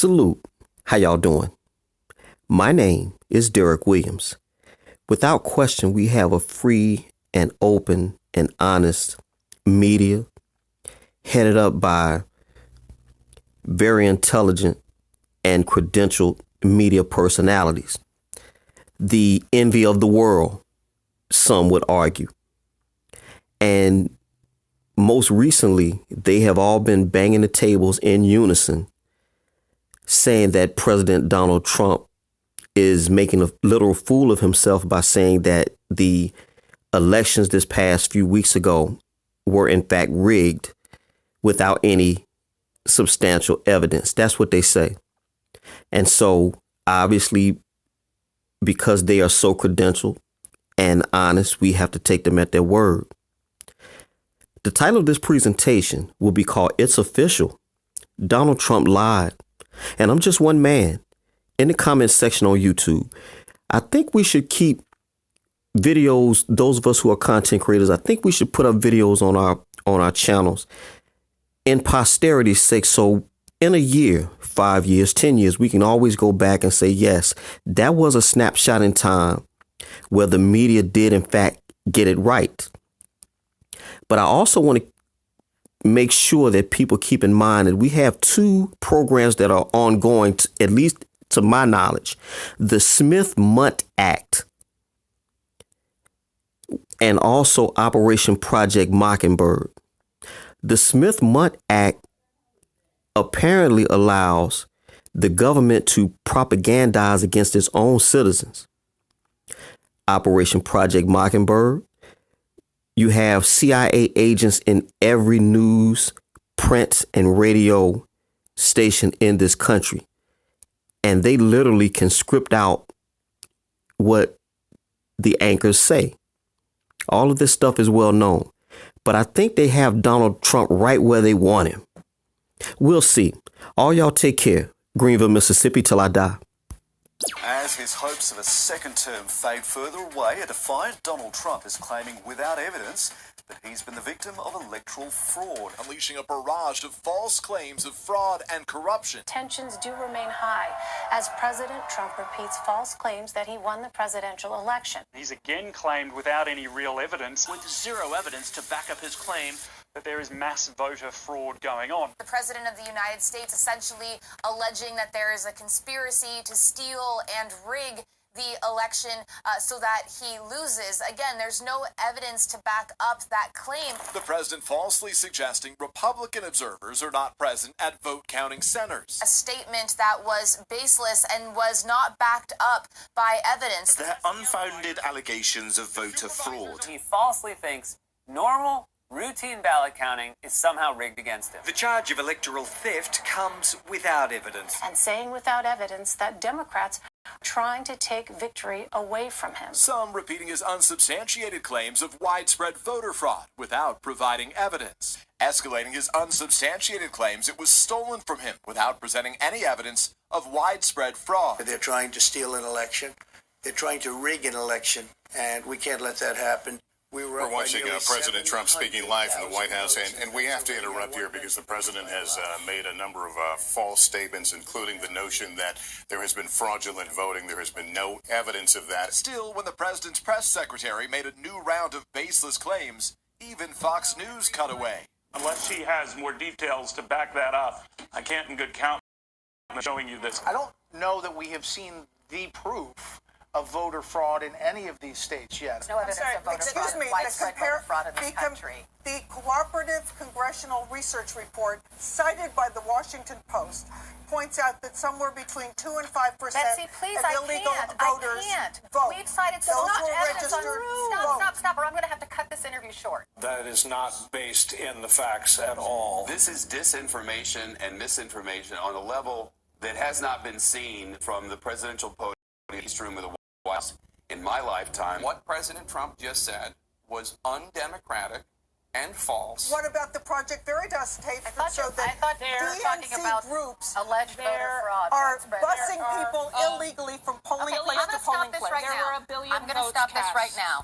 Salute. How y'all doing? My name is DerrickCWilliams. Without question, we have a free and open and honest media headed up by very intelligent and credentialed media personalities. The envy of the world, some would argue. And most recently, they have all been banging the tables in unison, saying that President Donald Trump is making a literal fool of himself by saying that the elections this past few weeks ago were in fact rigged without any substantial evidence. That's what they say. And so obviously, because they are so credentialed and honest, we have to take them at their word. The title of this presentation will be called "It's Official. Donald Trump Lied." And I'm just one man. In the comments section on YouTube, I think we should keep videos. Those of us who are content creators, I think we should put up videos on our channels in posterity's sake. So in a year, 5 years, 10 years, we can always go back and say, yes, that was a snapshot in time where the media did, in fact, get it right. But I also want to make sure that people keep in mind that we have two programs that are ongoing, at least to my knowledge, the Smith-Mundt Act and also Operation Project Mockingbird. The Smith-Mundt Act apparently allows the government to propagandize against its own citizens. Operation Project Mockingbird, you have CIA agents in every news, print, and radio station in this country. And they literally can script out what the anchors say. All of this stuff is well known. But I think they have Donald Trump right where they want him. We'll see. All y'all take care. Greenville, Mississippi, till I die. As his hopes of a second term fade further away, a defiant Donald Trump is claiming without evidence that he's been the victim of electoral fraud, unleashing a barrage of false claims of fraud and corruption. Tensions do remain high as President Trump repeats false claims that he won the presidential election. He's again claimed without any real evidence, with zero evidence to back up his claim, that there is mass voter fraud going on. The President of the United States essentially alleging that there is a conspiracy to steal and rig the election so that he loses. Again, there's no evidence to back up that claim. The president falsely suggesting Republican observers are not present at vote counting centers. A statement that was baseless and was not backed up by evidence. They're unfounded allegations of voter fraud. He falsely thinks normal, routine ballot counting is somehow rigged against him. The charge of electoral theft comes without evidence. And saying without evidence that Democrats are trying to take victory away from him. Some repeating his unsubstantiated claims of widespread voter fraud without providing evidence. Escalating his unsubstantiated claims it was stolen from him without presenting any evidence of widespread fraud. They're trying to steal an election. They're trying to rig an election, and we can't let that happen. We're watching President Trump speaking live from the White House, and we have to interrupt here because the president has made a number of false statements, including the notion that there has been fraudulent voting. There has been no evidence of that. Still, when the president's press secretary made a new round of baseless claims, even Fox News cut away. Unless he has more details to back that up, I can't in good count showing you this. I don't know that we have seen the proof of voter fraud in any of these states yet. No evidence of voter fraud, widespread voter fraud in this country. The Cooperative Congressional Research Report cited by the Washington Post points out that somewhere between 2 and 5% Betsy, please, of illegal voters vote. We've cited so much evidence on stop, or I'm going to have to cut this interview short. That is not based in the facts at all. This is disinformation and misinformation on a level that has not been seen from the presidential podium in the East Room of the White House in my lifetime. What President Trump just said was undemocratic and false. What about the Project Veritas tape that showed that DNC groups alleged voter fraud are busing people illegally from polling place to polling place? I'm going to stop this right now.